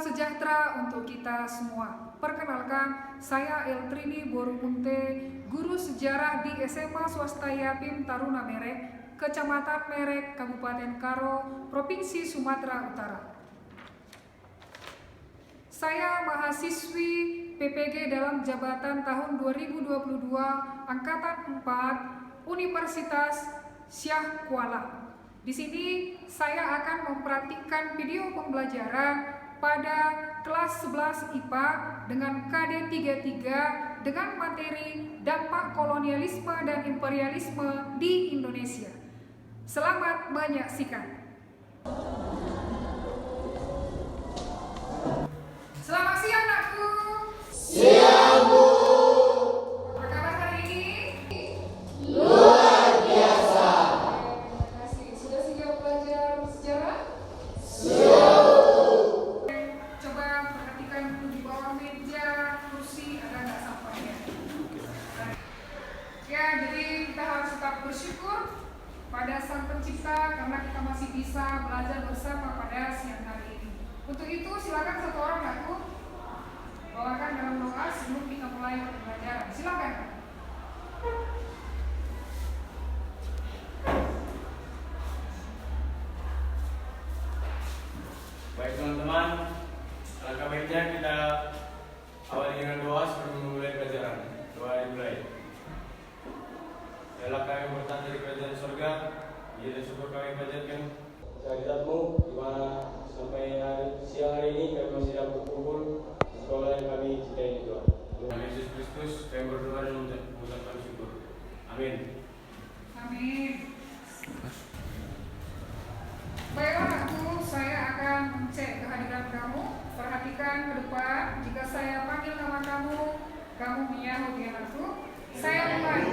sejahtera untuk kita semua. Perkenalkan, saya Eltrini Borumunte, guru sejarah di SMA Swasta Yapim Taruna Merek, Kecamatan Merek, Kabupaten Karo, Provinsi Sumatera Utara. Saya mahasiswi PPG dalam jabatan tahun 2022, Angkatan 4, Universitas Syah Kuala. Di sini saya akan mempraktikkan video pembelajaran pada kelas 11 IPA dengan KD 33 dengan materi dampak kolonialisme dan imperialisme di Indonesia. Selamat menyaksikan. Selamat siang, Nakku. Siang, Bu. Apa kabar hari ini? Luar biasa. Terima kasih. Sudah siap belajar sejarah? Siap. Coba perhatikan di bawah meja, kursi, ada nggak sampahnya? Ya, jadi kita harus tetap bersyukur pada Sang Pencipta karena kita masih bisa belajar bersama pada siang hari ini. Untuk itu silakan satu orang aku bawakan dalam doa sebelum kita mulai pembelajaran. Silakan. Baik teman-teman, alangkah baiknya kita awali dengan doa sebelum memulai pelajaran. Doa dimulai. Yalah kami bertahan dari kerajaan surga, ia dan syukur kami panjatkan kehadiratmu, di mana sampai siang hari ini kami masih dapat berkumpul di sekolah yang kami cintai ini Tuhan. Tuhan Yesus Kristus, kami berdoa dan mengucapkan syukur. Amin. Amin. Baiklah aku, saya akan cek kehadiran kamu. Perhatikan ke depan. Jika saya panggil nama kamu, kamu menyahut ya aku. Saya mulai.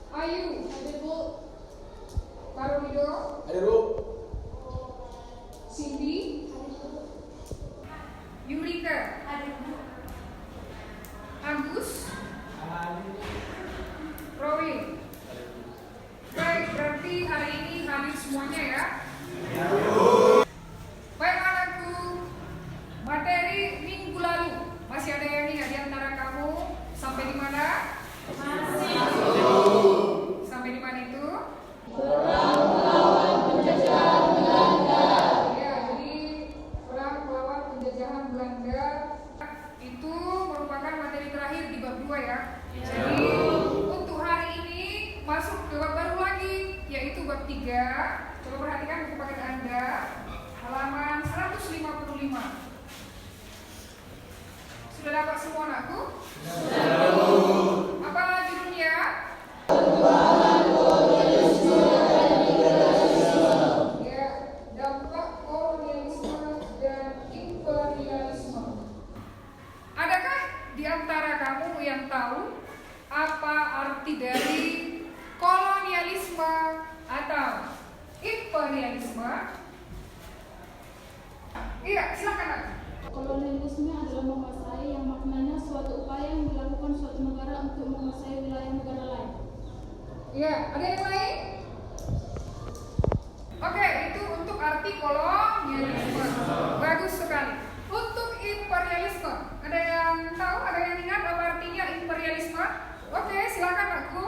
Ayu, Hadir, Bu. Parulido, Hadir, Bu. Cindy, Yurika, Agus, Rowi. Baik, berarti hari ini hadir semuanya ya. Baik anakku, materi minggu lalu masih ada yang ingat di antara kamu sampai di mana? Sampai di mana itu? Perang melawan penjajahan Belanda. Ya, jadi perang melawan penjajahan Belanda itu merupakan materi terakhir di bab 2 ya. Jadi untuk hari ini masuk ke bab baru lagi, yaitu bab 3. Coba perhatikan buku paket Anda, halaman 155. Sudah dapat semua anakku? Apa judulnya? Ya, dampak kolonialisme dan imperialisme. Adakah di antara kamu yang tahu apa arti dari kolonialisme atau imperialisme? Iya, silakan. Nak. Kolonialisme adalah menguasai yang maknanya suatu upaya yang dilakukan suatu negara untuk menguasai wilayah negara lain. Iya, ada yang lain? Oke, itu untuk arti kolonialisme. Bagus sekali. Untuk imperialisme, ada yang tahu? Ada yang ingat apa artinya imperialisme? Oke, silakan aku.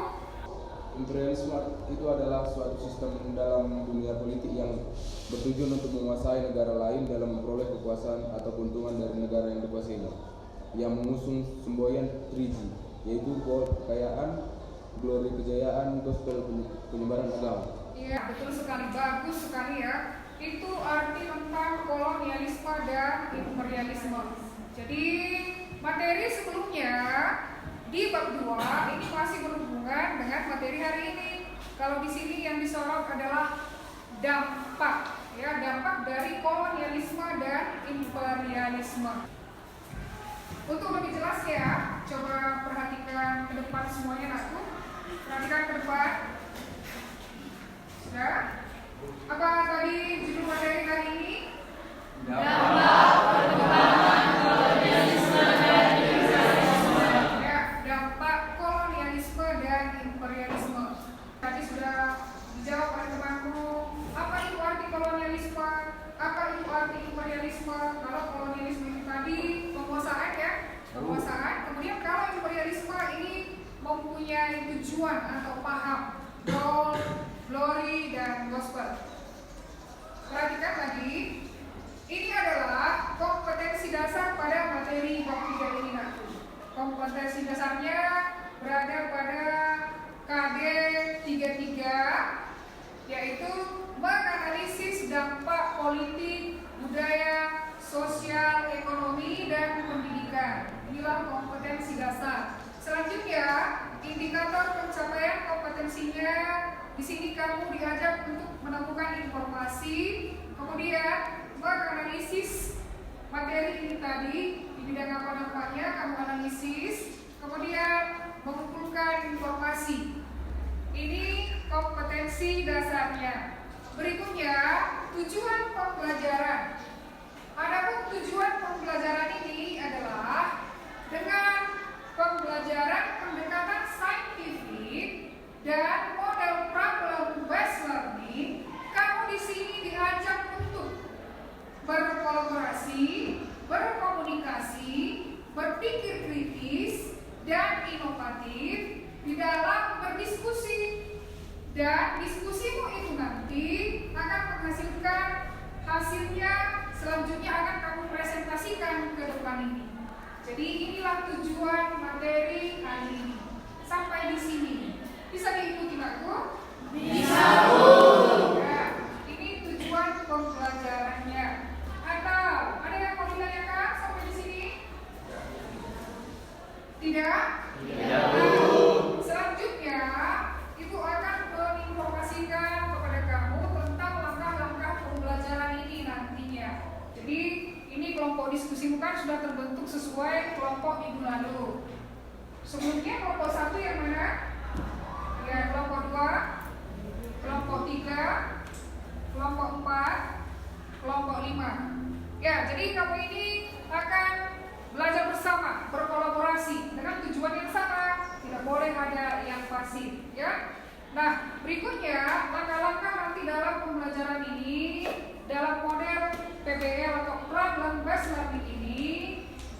Imperialisme itu adalah suatu sistem dalam dunia politik yang bertujuan untuk menguasai negara lain dalam memperoleh kekuasaan atau keuntungan dari negara yang dikuasainya, yang mengusung semboyan 3G, yaitu kekayaan, glori kejayaan, gospel penyebaran agama. Iya, betul sekali. Bagus sekali ya. Itu arti tentang kolonialisme dan imperialisme. Jadi materi sebelumnya di bab 2 ini masih berhubungan dengan materi hari ini. Kalau di sini yang disorot adalah dampak, ya, dampak dari kolonialisme dan imperialisme. Untuk lebih jelas ya, coba perhatikan ke depan semuanya, Nakku. Perhatikan ke depan. Sudah? Apa tadi judul materi hari ini? Dampak perkembangan kolonialisme dan imperialisme. Ya, dampak kolonialisme dan imperialisme. Tadi sudah dijawab oleh temanku. Apa itu arti kolonialisme? Apa itu arti imperialisme. Kalau kolonialisme itu tadi penguasaan ya, penguasaan. Kemudian kalau imperialisme ini mempunyai tujuan atau paham, goal, glory, dan gospel. Perhatikan lagi, ini adalah kompetensi dasar pada materi bab 3 ini nanti. Kompetensi dasarnya berada pada KD 33, yaitu menganalisis dampak politik, budaya, sosial, ekonomi, dan pendidikan. Inilah kompetensi dasar. Selanjutnya, indikator pencapaian kompetensinya. Di sini kamu diajak untuk menemukan informasi, kemudian menganalisis materi ini tadi di bidang apa nampaknya kamu analisis, kemudian mengumpulkan informasi. Ini kompetensi dasarnya. Berikutnya, tujuan pembelajaran. Adapun tujuan pembelajaran ini adalah dengan pembelajaran pendekatan saintifik dan model problem based learning, kamu di sini diajak untuk berkolaborasi, berkomunikasi, berpikir kritis dan inovatif di dalam berdiskusi. Dan diskusimu itu nanti akan menghasilkan hasilnya, selanjutnya akan kamu presentasikan ke depan ini. Jadi inilah tujuan materi hari ini. Sampai di sini bisa diikuti aku? Bisa, Bu. Ya, ini tujuan pembelajarannya. Atau ada yang mau ditanyakan sampai di sini? Tidak? Tidak, Bu. Selanjutnya, Ibu akan menginformasikan kepada kamu tentang langkah-langkah pembelajaran ini nantinya. Jadi, ini kelompok diskusi bukan sudah terbentuk sesuai kelompok minggu lalu. Sebelumnya kelompok 1 yang mana? Ya, kelompok 2, kelompok 3, kelompok 4, kelompok 5. Ya, jadi kamu ini akan belajar bersama, berkolaborasi dengan tujuan yang sama. Tidak boleh ada yang pasif, ya. Nah, berikutnya langkah-langkah nanti dalam pembelajaran ini dalam model PBL atau problem based learning ini.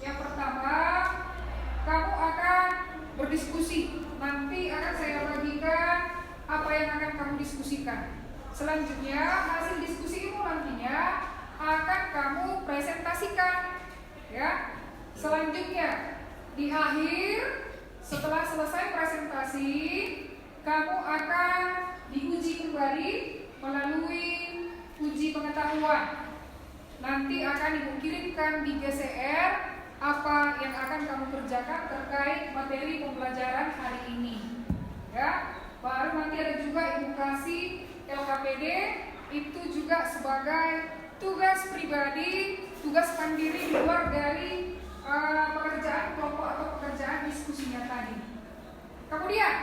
Yang pertama, kamu akan berdiskusi. Nanti akan saya bagikan apa yang akan kamu diskusikan. Selanjutnya, hasil diskusimu nantinya akan kamu presentasikan. Ya. Selanjutnya, di akhir setelah selesai presentasi, kamu akan diuji kembali melalui uji pengetahuan. Nanti akan Ibu kirimkan di GCR apa yang akan kamu kerjakan terkait materi pembelajaran hari ini. Ya, baru nanti ada juga Ibu kasih LKPD, itu juga sebagai tugas pribadi, tugas mandiri di luar dari pekerjaan kelompok atau pekerjaan diskusinya tadi. Kemudian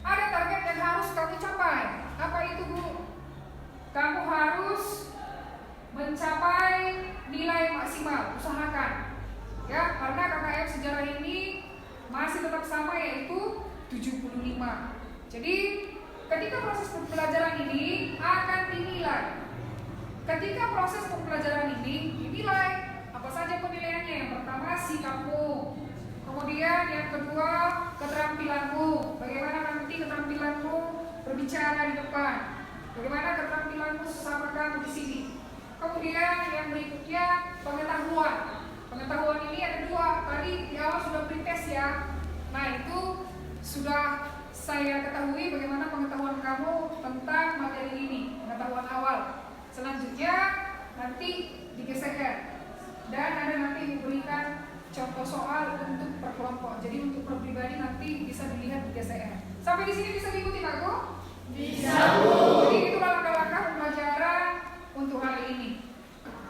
ada target yang harus kamu capai. Apa itu, Bu? Kamu harus mencapai nilai maksimal, usahakan. Ya, karena KKM sejarah ini masih tetap sama, yaitu 75. Jadi, ketika proses pembelajaran ini akan dinilai. Ketika proses pembelajaran ini dinilai, apa saja penilaiannya? Yang pertama, sikapmu. Kemudian yang kedua, keterampilanmu. Bagaimana nanti keterampilanmu berbicara di depan? Bagaimana keterampilanmu sesama kamu di sini? Kemudian yang berikutnya, pengetahuan. Pengetahuan ini ada 2. Tadi di awal sudah pretest ya. Nah, itu sudah saya ketahui bagaimana pengetahuan kamu tentang materi ini, pengetahuan awal. Selanjutnya nanti digeser. Dan ada nanti diberikan contoh soal untuk per kelompok. Jadi untuk per pribadi nanti bisa dilihat di GCR. Sampai di sini bisa diikuti, Pak Go? Bisa, Bu. Jadi itulah langkah-langkah pembelajaran untuk hari ini.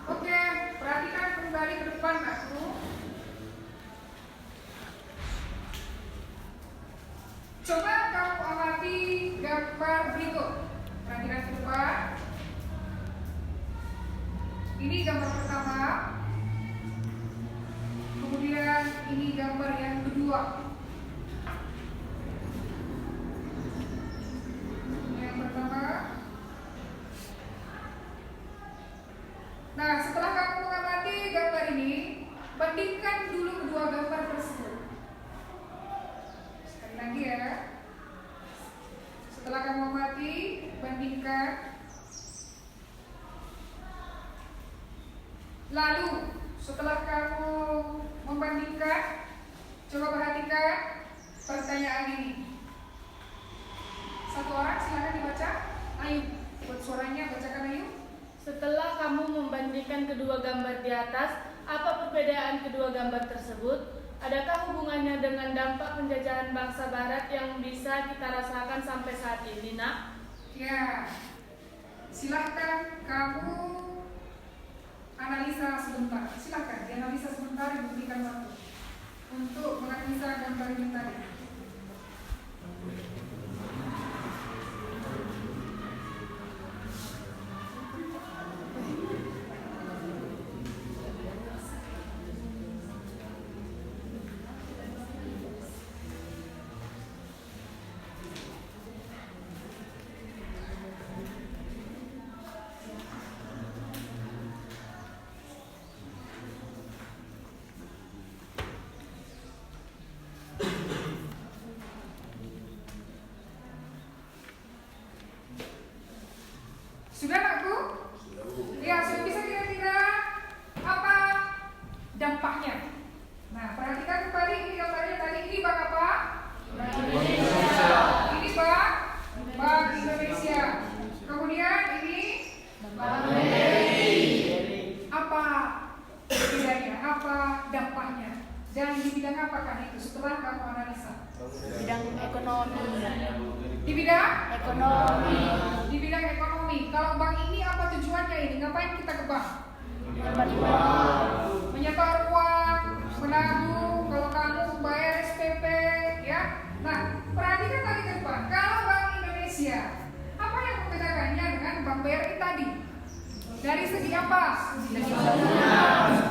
Oke, perhatikan kembali ke depan, Pak Go. Coba kamu amati gambar berikut. Perhatikan ke depan. Ini gambar pertama. Kemudian ini gambar yang kedua. Yang pertama. Nah, setelah Bandingkan dulu kedua gambar tersebut. Sekali lagi ya. Setelah kamu amati, bandingkan. Lalu setelah kamu membandingkan, coba perhatikan pertanyaan ini. Satu orang silakan dibaca. Ayo, buat suaranya bacakan Ayu. Setelah kamu membandingkan kedua gambar di atas, apa perbedaan kedua gambar tersebut? Adakah hubungannya dengan dampak penjajahan bangsa Barat yang bisa kita rasakan sampai saat ini, Nak? Ya, silahkan kamu analisa sebentar. Silahkan dianalisa sebentar, diberikan waktu untuk menganalisa gambar ini tadi. Sudah Nakku? Ya, sudah bisa kira-kira apa dampaknya? Nah, perhatikan kembali ini gambarnya tadi. Ini Bank apa? Ini Bank Indonesia. Kemudian ini Bank apa bedanya? Apa dampaknya? Dan di bidang apakah itu setelah kamu analisa? Bidang ekonomi. Di bidang? Ekonomi. Di bidang ekonomi. Kalau bank ini apa tujuannya ini? Ngapain kita ke bank? Menyetor uang, menabung, kalau kamu bayar SPP, ya. Nah, perhatikan lagi ke depan. Kalau Bank Indonesia, apa yang membedakannya dengan Bank BRI tadi? Dari segi apa?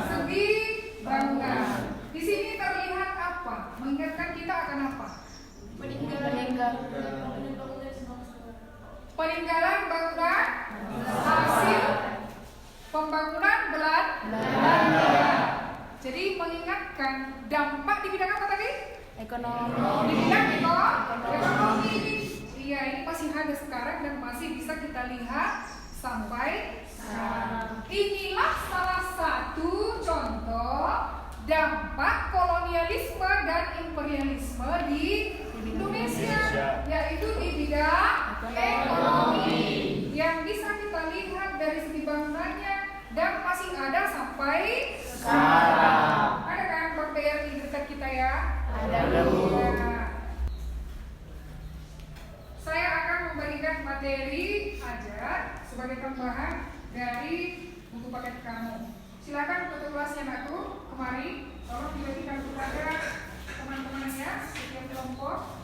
Segi bangunan. Di sini terlihat apa? Mengingatkan kita akan apa? Peninggalan bangunan hasil pembangunan Belanda. Jadi mengingatkan dampak di bidang apa tadi? Ekonomi. Di bidang ekonomi. Iya, ini masih ada sekarang dan masih bisa kita lihat sampai sekarang. Inilah salah satu contoh dampak kolonialisme dan imperialisme di Indonesia, yaitu di bidang ekonomi yang bisa kita lihat dari segi bangunannya dan masih ada sampai sekarang. Ada kan Bank BRI dekat kita ya? Ada. Ya. Saya akan membagikan materi ajar sebagai tambahan dari buku paket kamu. Silakan untuk kelasnya Nakku, kemari, tolong dibagikan kepada teman-temannya setiap kelompok.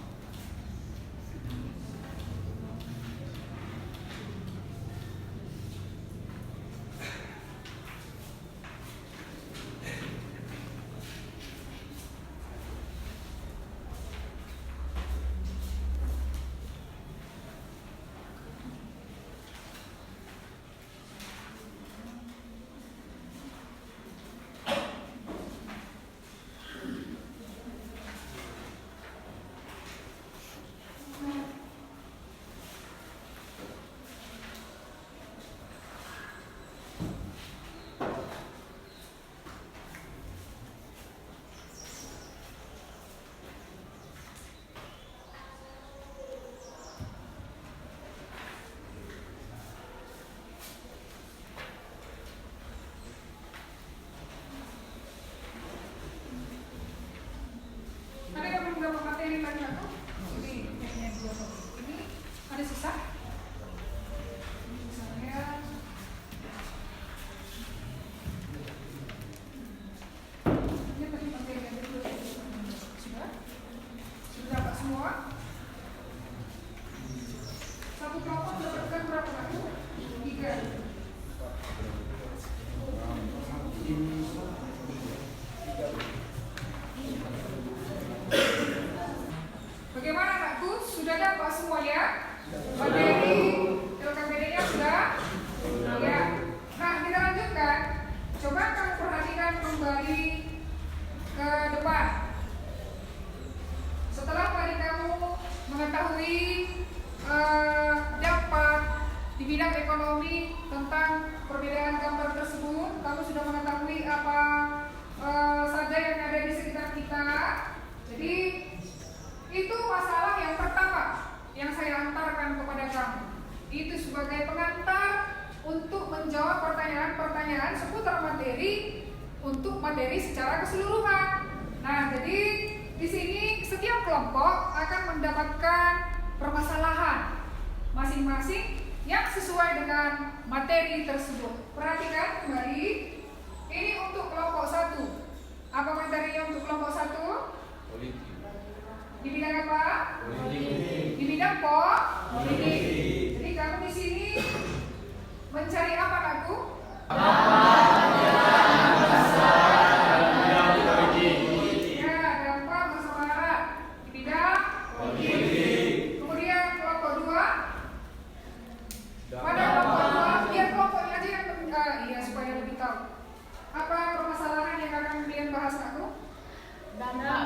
tentang perbedaan gambar tersebut. Kamu sudah mengetahui apa saja yang ada di sekitar kita. Jadi itu masalah yang pertama yang saya antarkan kepada kamu. Itu sebagai pengantar untuk menjawab pertanyaan-pertanyaan seputar materi untuk materi secara keseluruhan. Nah, jadi di sini setiap kelompok akan mendapatkan permasalahan masing-masing yang sesuai dengan materi tersebut. Perhatikan kembali, ini untuk kelompok 1. Apa materinya untuk kelompok 1? Politik. Di bidang apa? Politik. Di bidang politik. Jadi kamu di sini mencari apa, Nakku? Ya, dampak masyarakat di bidang politik. Kemudian kelompok 2. Pada kelompok 2, biar kelompoknya aja yang iya supaya lebih tahu. Apa permasalahan yang akan kalian bahas, Nakku? Dampak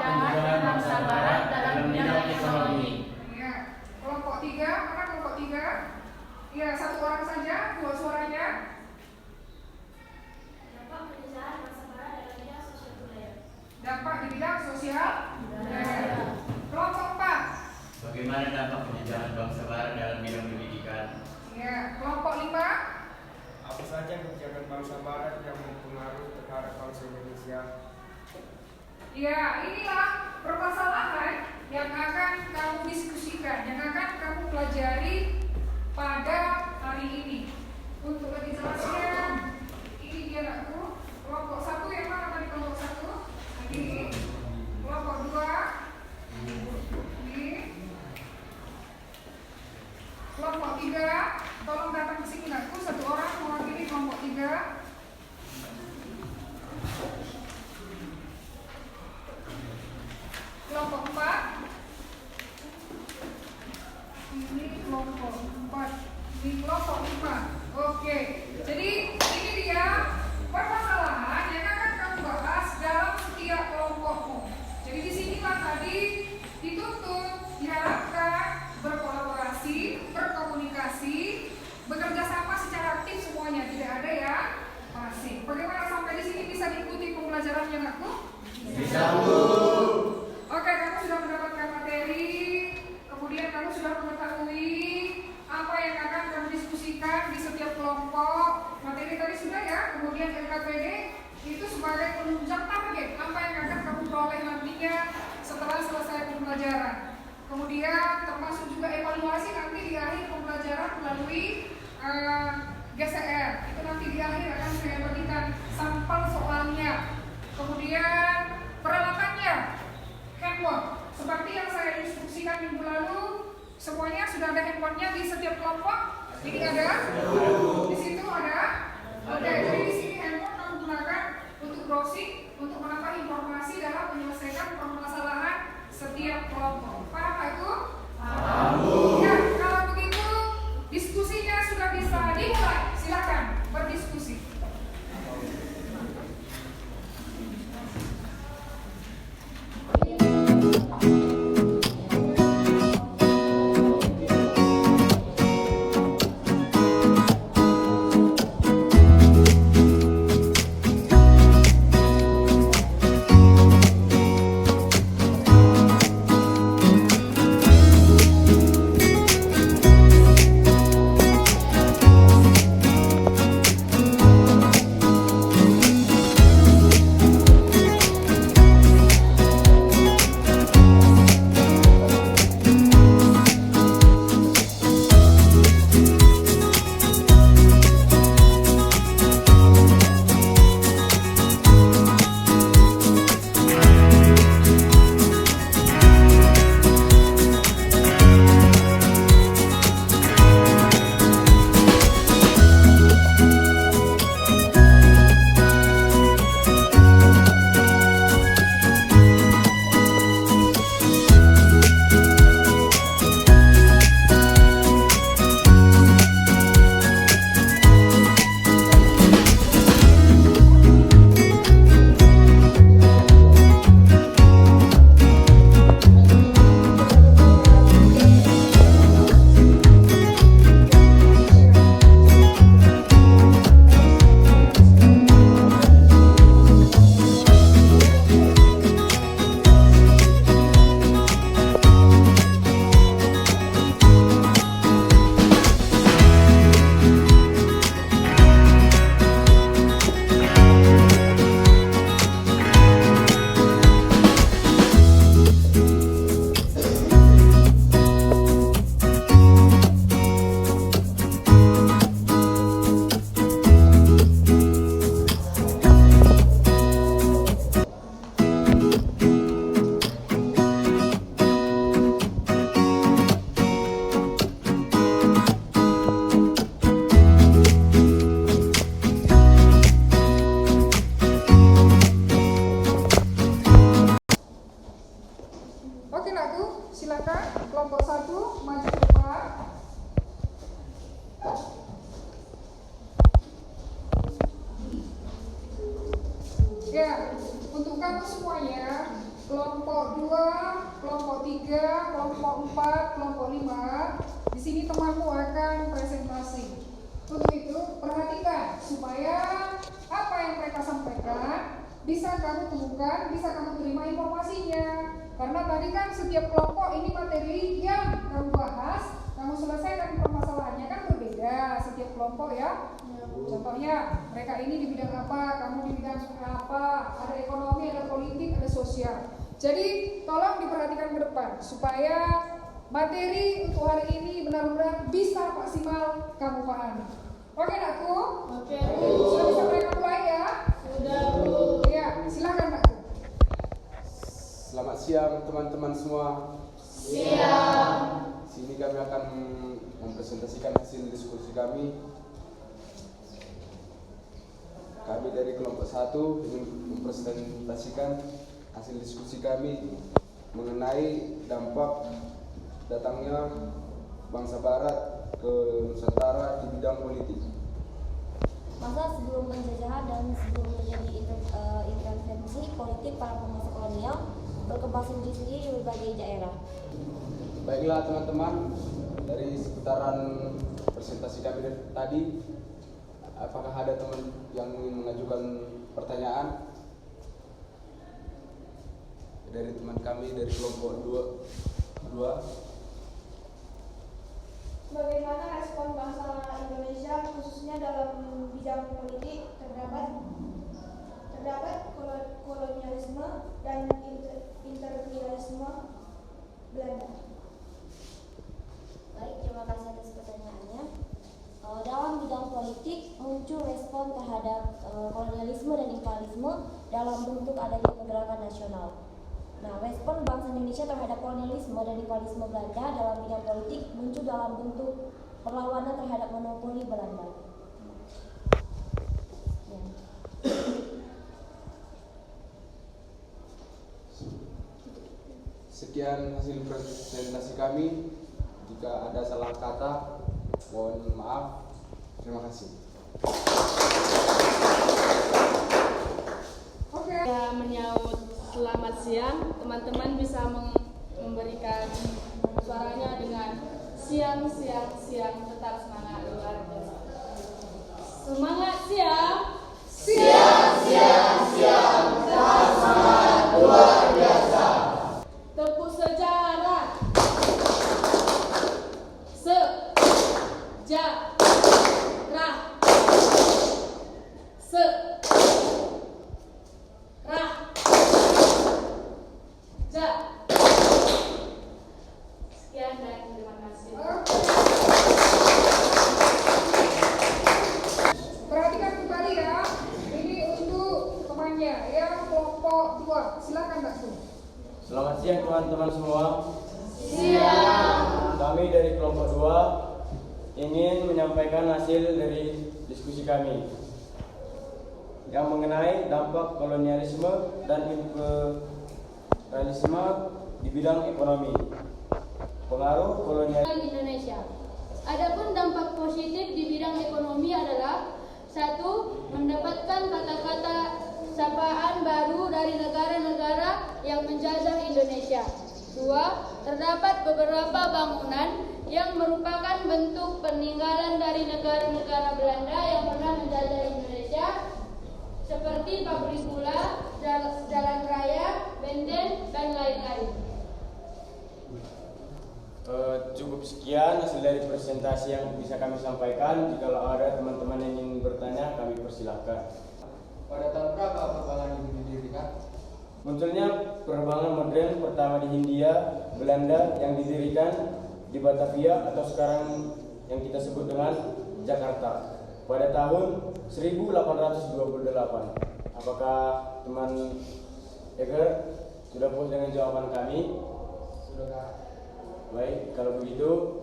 penjajahan bangsa barat dalam bidang ekonomi. Iya. Kelompok 3, mana kelompok 3? Iya, 1 orang saja, 2 suaranya. Dampak penjajahan bangsa barat dalam bidang sosial budaya. Dampak di bidang sosial budaya. Kelompok 4. Bagaimana dampak penjajahan bangsa barat dalam bidang pendidikan? Iya. Kelompok 5. Apa saja kebijakan bangsa barat yang mempengaruhi terhadap bangsa Indonesia? Ya, inilah permasalahan yang akan kamu diskusikan, yang akan kamu pelajari pada hari ini. Untuk lebih jelasnya, ini dia, Nakku. Kelompok 1 yang mana tadi kelompok 1? Ini. Kelompok 2. Ini. Kelompok 3, tolong datang ke sini, Nakku. 1 orang mewakili kelompok 3. Kelompok 4. Ini kelompok 4. Ini kelompok 5. Oke. Jadi ini dia permasalahan yang akan kamu bahas dalam setiap kelompokmu. Jadi di sinilah tadi dituntut, diharapkan berkolaborasi, berkomunikasi, bekerja sama secara aktif semuanya, tidak ada yang pasif. Bagaimana sampai di sini bisa diikuti pembelajaran yang aku? Bisa, Bu. Oke, kamu sudah mendapatkan materi, kemudian kamu sudah mengetahui apa yang akan kamu diskusikan di setiap kelompok. Materi tadi sudah ya, kemudian LKPD itu sebagai penunjang target apa yang akan kamu peroleh nantinya setelah selesai pembelajaran. Kemudian termasuk juga evaluasi nanti di akhir pembelajaran melalui GCR. Itu nanti di akhir akan saya bagikan sampel soalnya. Kemudian peralatannya, handphone. Seperti yang saya instruksikan minggu lalu, semuanya sudah ada handphonenya di setiap kelompok. Ini ada, di situ ada. Oke, jadi di sini handphone kamu gunakan untuk browsing, untuk menambah informasi dalam menyelesaikan permasalahan setiap kelompok. Paham Pak itu? Paham. Ya, kalau begitu diskusinya sudah bisa dimulai. Silakan berdiskusi. Ya, untuk kamu semuanya, kelompok 2, kelompok 3, kelompok 4, kelompok 5, di sini temanmu akan presentasi. Untuk itu, perhatikan supaya apa yang mereka sampaikan bisa kamu temukan, bisa kamu terima informasinya. Karena tadi kan setiap kelompok ini materi yang kamu bahas, kamu selesaikan permasalahannya kan berbeda setiap kelompok ya. Contohnya mereka ini di bidang apa, kamu di bidang apa, ada ekonomi, ada politik, ada sosial. Jadi tolong diperhatikan ke depan supaya materi untuk hari ini benar-benar bisa maksimal kamu pahami. Oke, Nakku? Oke, Sudah bisa mereka mulai ya? sudah Bu. Ya, silakan Nakku. Selamat siang teman-teman semua. Siang. Sini kami akan mempresentasikan hasil diskusi kami. Kami dari kelompok 1 ingin mempresentasikan hasil diskusi kami mengenai dampak datangnya bangsa Barat ke Nusantara di bidang politik. Masa sebelum penjajahan dan sebelum terjadi intervensi politik para penguasa kolonial berkembang sendiri-sendiri di berbagai daerah. Baiklah teman-teman, dari seputaran presentasi kami tadi, apakah ada teman yang ingin mengajukan pertanyaan? Dari teman kami dari kelompok 2. Bagaimana respon bangsa Indonesia khususnya dalam bidang politik terdapat kolonialisme dan imperialisme Belanda? Baik, terima kasih atas pertanyaannya. Dalam bidang politik muncul respon terhadap kolonialisme dan imperialisme dalam bentuk adanya pergerakan nasional. Nah, respon bangsa Indonesia terhadap kolonialisme dan imperialisme Belanda dalam bidang politik muncul dalam bentuk perlawanan terhadap monopoli Belanda. Ya. Sekian hasil presentasi kami. Jika ada salah kata, mohon maaf. Terima kasih. Saya menyaut selamat siang, teman-teman bisa memberikan suaranya dengan siang, tetap semangat luar biasa. Semangat siang. Tetap semangat luar biasa. Tepuk sejarah. Sekian dan terima kasih. Perhatikan kembali ya. Ini untuk temannya yang kelompok 2. Silakan Nakku. Selamat siang teman-teman semua. Siang. Kami dari kelompok 2 ingin menyampaikan hasil dari diskusi kami yang mengenai dampak kolonialisme dan imperialisme di bidang ekonomi. Pengaruh kolonialisme Indonesia. Adapun dampak positif di bidang ekonomi adalah 1. Mendapatkan kata-kata sapaan baru dari negara-negara yang menjajah Indonesia. 2. Terdapat beberapa bangunan yang merupakan bentuk peninggalan dari negara-negara Belanda yang pernah menjajah Indonesia, seperti pabrik gula, jalan raya, benteng, dan lain-lain. Cukup sekian hasil dari presentasi yang bisa kami sampaikan. Jika ada teman-teman yang ingin bertanya, kami persilahkan. Pada tahun berapa penerbangan ini didirikan? Munculnya penerbangan modern pertama di Hindia, Belanda yang didirikan di Batavia atau sekarang yang kita sebut dengan Jakarta pada tahun 1828. Apakah teman Eger sudah puas dengan jawaban kami? Sudah. Baik, kalau begitu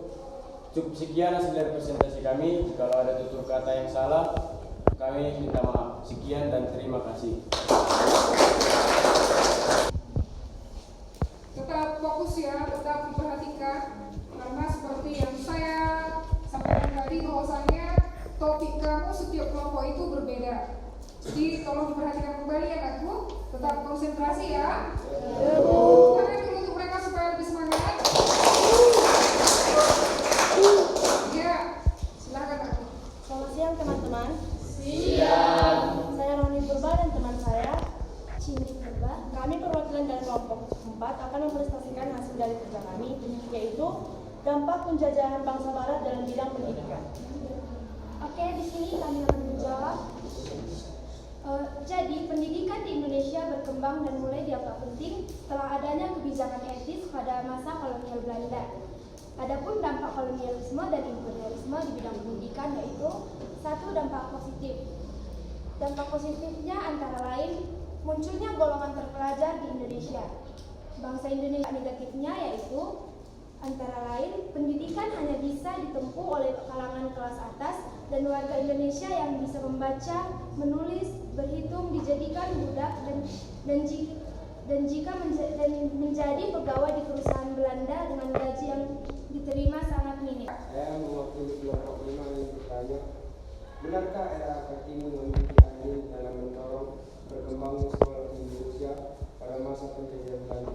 cukup sekian hasil dari presentasi kami. Jika ada tutur kata yang salah, kami minta maaf. Sekian dan terima kasih. Tetap fokus ya, tetap diperhatikan. Karena seperti yang saya sampaikan tadi bahwasanya topik kamu setiap kelompok itu berbeda. Jadi tolong diperhatikan kembali ya anakku, tetap konsentrasi ya. Tangan dulu untuk mereka supaya lebih semangat. Ya, silakan anakku. Selamat siang teman-teman. Siang. Saya Roni Purba dan teman saya Cindy Purba. Kami perwakilan dari kelompok 4 akan mempresentasikan hasil dari kerja kami, yaitu dampak penjajahan bangsa Barat dalam bidang pendidikan. Oke, di sini kami akan menjawab. Jadi, pendidikan di Indonesia berkembang dan mulai dianggap penting setelah adanya kebijakan etis pada masa kolonial Belanda. Adapun dampak kolonialisme dan imperialisme di bidang pendidikan yaitu 1. Dampak positif. Dampak positifnya antara lain munculnya golongan terpelajar di Indonesia. Bangsa Indonesia negatifnya yaitu antara lain pendidikan hanya bisa ditempuh oleh kalangan kelas atas dan warga Indonesia yang bisa membaca, menulis, berhitung dijadikan budak dan jika menjadi pegawai di perusahaan Belanda dengan gaji yang diterima sangat minim. Saya mewakili kelompok 5 yang bertanya, benarkah era Kartini memiliki andil dalam mendorong berkembangnya sekolah di Indonesia pada masa penjajahan Belanda?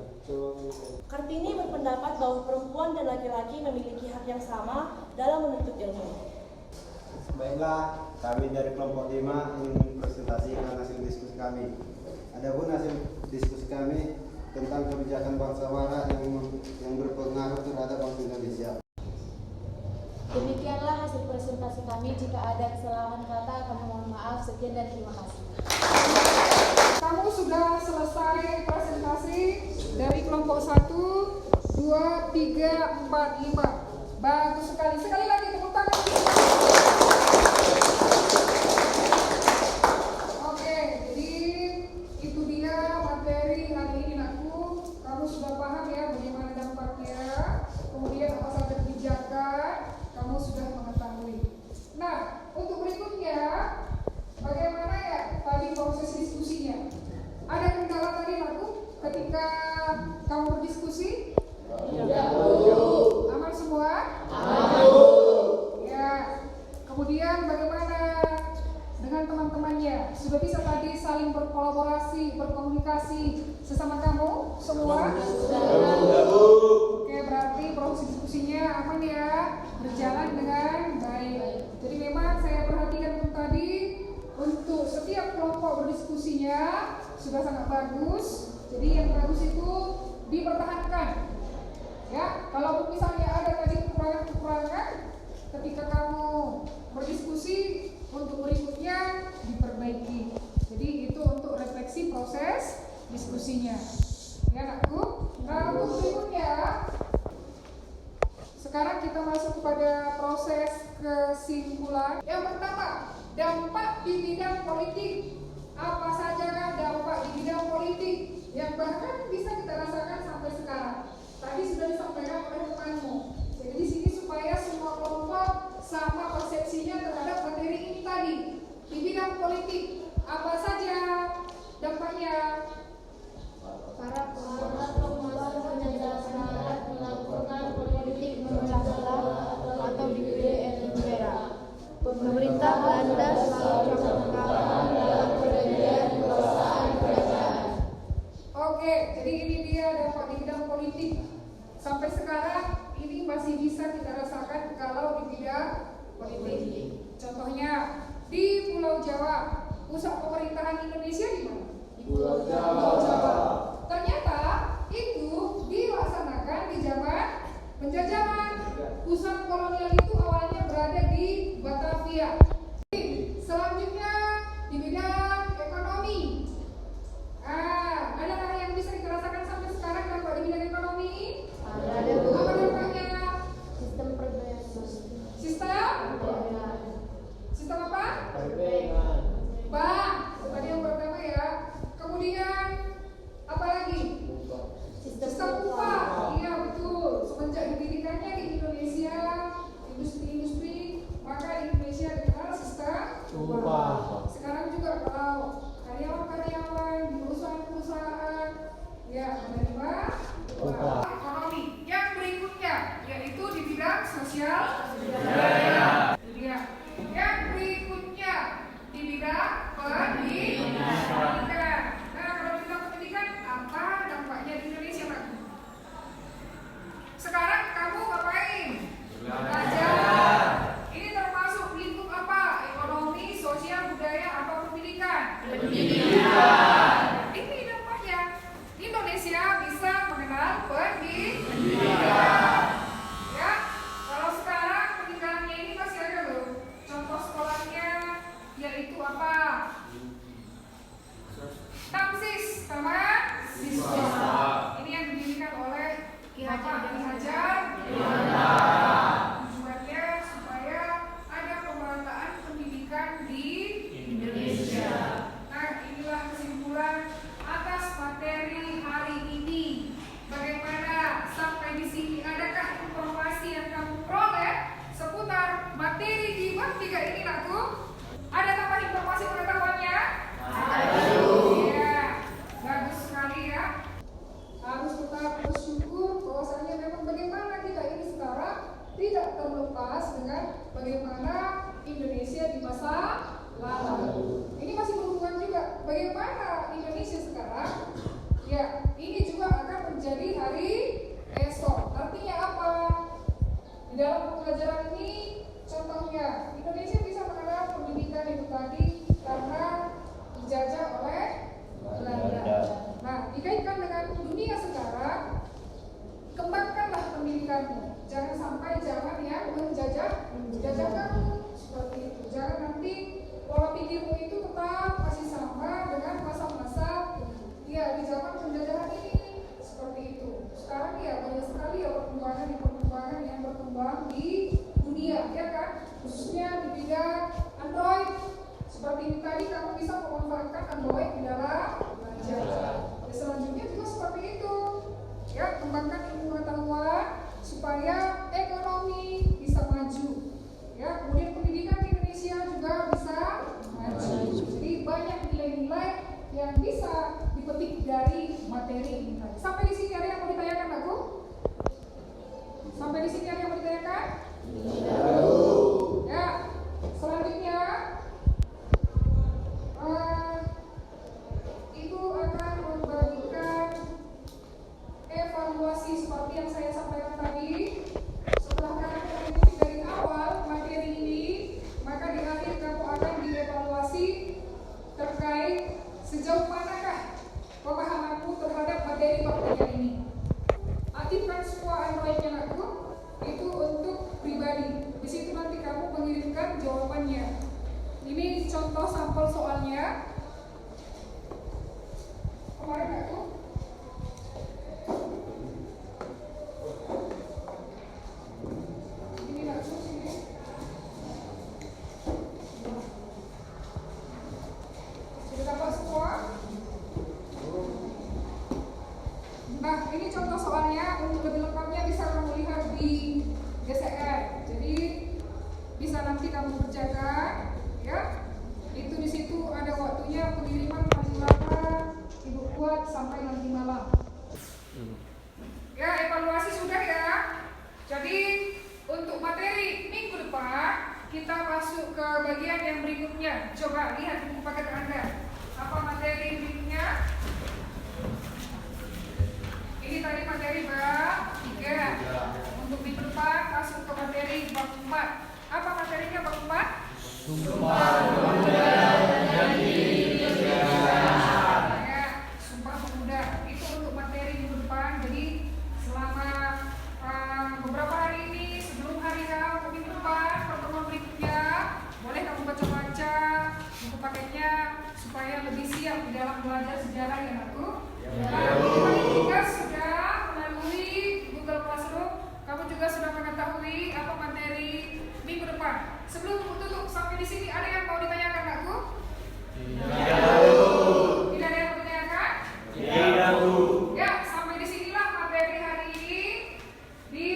Kartini berpendapat bahwa perempuan dan laki-laki memiliki hak yang sama dalam menuntut ilmu. Baiklah, kami dari kelompok 5 ingin mempresentasikan hasil diskusi kami. Adapun hasil diskusi kami tentang kebijakan bangsa Barat yang berpengaruh terhadap bangsa Indonesia. Demikianlah hasil presentasi kami. Jika ada kesalahan kata, kami mohon maaf. Sekian dan terima kasih. Kamu sudah selesai presentasi dari kelompok 1, 2, 3, 4, 5. Bagus sekali. Sekali lagi tepuk tangan. Oke, jadi itu dia materi hari ini aku. Kamu sudah paham ya bagaimana dampaknya, kemudian apa saja kebijakan, kamu sudah mengetahui. Nah, untuk berikutnya, bagaimana ya tadi proses diskusinya? Ada kendala tadi aku ketika kamu berdiskusi? Tidak. Aman semua? Aman. Ya. Kemudian bagaimana dengan teman-temannya? Sudah bisa tadi saling berkolaborasi, berkomunikasi sesama kamu semua? Sudah. Oke, berarti proses diskusinya aman ya, berjalan dengan baik. Jadi memang saya perhatikan tadi untuk setiap kelompok berdiskusinya sudah sangat bagus. Jadi yang bagus itu dipertahankan. Ya, kalau misalnya ada tadi kekurangan-kekurangan ketika kamu berdiskusi untuk berikutnya diperbaiki. Jadi itu untuk refleksi proses diskusinya. Ya, anakku. Nah, untuk berikutnya sekarang kita masuk kepada proses kesimpulan. Yang pertama, dampak di bidang politik. Apa saja dampak di bidang politik yang bahkan bisa kita rasakan sampai sekarang? Tadi sudah disampaikan oleh temanmu. Jadi di sini supaya semua kelompok sama persepsinya terhadap materi ini tadi. Di bidang politik, apa saja dampaknya? Para penguasa penjajahan melakukan politik memecah belah atau dipilih etnik merah. Pemerintah Belanda selalu mengatakan dalam perjanjian kekuasaan kerajaan. Oke, jadi ini dia dampak di bidang politik. Sampai sekarang ini masih bisa kita rasakan kalau di bidang politik. Contohnya di Pulau Jawa, pusat pemerintahan Indonesia di mana? Di Pulau Jawa. Ternyata itu dilaksanakan di zaman penjajahan. Pusat kolonial itu awalnya berada di Batavia. Selanjutnya di bidang ekonomi. Adakah yang bisa kita rasakan sampai sekarang dampak di bidang ekonomi? Ada. Apa dampaknya? Sistem perbankan. Sistem apa? Perbankan. Bank. Tadi yang pertama ya. Kemudian apa lagi? Sistem upah. Iya betul. Semenjak didirikannya di Indonesia industri-industri, maka Indonesia dikenal sistem upah. Sekarang juga kalau karyawan-karyawan di perusahaan-perusahaan ya menerima upah. Ekonomi. Yang berikutnya yaitu di bidang sosial budaya. Yang berikutnya di bidang pendidikan. Pendidikan. Ini dampaknya. Indonesia bisa mengenal pendidikan. Ya, kalau sekarang pendidikannya ini masih ada loh. Contoh sekolahnya yaitu apa? Tamsis sama siswa. Ini yang didirikan oleh Ki Hajar. Tujuannya supaya ada pemerataan pendidikan di Indonesia. Nah, inilah kesimpulan atas materi hari ini. Bagaimana sampai di sini? Adakah informasi yang kamu peroleh seputar materi di bab 3 ini, Nakku? Ada tambahan informasi pengetahuannya? Ya, bagus sekali ya. Harus tetap bersyukur bahwasanya memang bagaimana kita ini sekarang tidak terlepas dengan bagaimana Indonesia di masa lalu. Ini masih berhubungan juga bagaimana Indonesia sekarang. Ya, ini juga akan menjadi hari esok. Artinya apa? Di dalam pembelajaran ini, contohnya Indonesia bisa mengenal pendidikan itu tadi karena dijajah oleh Belanda. Nah, dikaitkan dengan dunia sekarang, kembangkanlah pendidikanmu. Jangan sampai zaman yang menjajah kamu seperti itu. Jangan nanti pola pikirmu itu tetap masih sama dengan masa-masa ya di zaman penjajahan ini seperti itu. Sekarang ya banyak sekali ya perkembangan yang berkembang di dunia, ya kan? Khususnya di bidang Android. Seperti ini tadi kamu bisa memanfaatkan Android di dalam belajar. Ya, selanjutnya juga seperti itu. Ya, kembangkan ilmu pengetahuan supaya ekonomi bisa maju. Ya, kemudian pendidikan di Indonesia juga bisa maju. Jadi banyak nilai-nilai yang bisa dipetik dari materi ini. Sampai di sini ada yang mau ditanyakan, aku? Sampai di sini ada yang mau ditanyakan? Ya, selanjutnya Ibu akan membagikan evaluasi seperti yang saya sampaikan tadi. Setelah kamu mengikuti dari awal materi ini, maka di akhir kamu akan dievaluasi terkait sejauh manakah pemahamanmu terhadap materi bab ini. Aktifkan semua Android-nya aku itu untuk pribadi. Di situ nanti kamu mengirimkan jawabannya. Ini contoh sampel soalnya. Kemarin aku ini langsung sini. Sudah dapat semua? Nah, ini contoh soalnya. Untuk lebih lengkapnya bisa kamu lihat di GCR. Jadi bisa nanti kamu kerjakan, ya. Itu di situ ada waktunya pengiriman paling lama Ibu buat sampai nanti malam. Ya, evaluasi sudah ya. Jadi untuk materi minggu depan kita masuk ke bagian yang berikutnya. Coba lihat buku paket Anda. Apa materi berikutnya? Ini tadi materi bab 3. Untuk minggu depan masuk ke materi bab 4. Apa materinya bab 4? Sumpah Pemuda Jati ya, Sumpah Pemuda. Itu untuk materi minggu depan. Jadi selama beberapa hari ini sebelum hari minggu depan pertemuan berikutnya boleh kamu baca-baca buku paketnya supaya lebih siap di dalam belajar sejarah ya aku. Hari juga sudah melalui Google Classroom. Kamu juga sudah mengetahui apa materi minggu depan. Sebelum tutup sampai di sini ada yang mau ditanyakan aku? Tidak ada yang mau ditanyakan? Tidak, Bu. Ya, sampai di sinilah materi hari ini.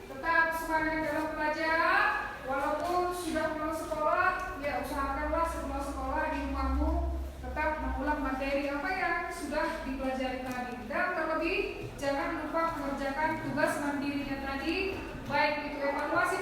Tetap semangat dalam belajar. Walaupun sudah pulang sekolah, ya usahakanlah setelah sekolah di rumahmu tetap mengulang materi apa yang sudah dipelajari tadi. Dan terlebih jangan lupa mengerjakan tugas mandirinya tadi, baik itu evaluasi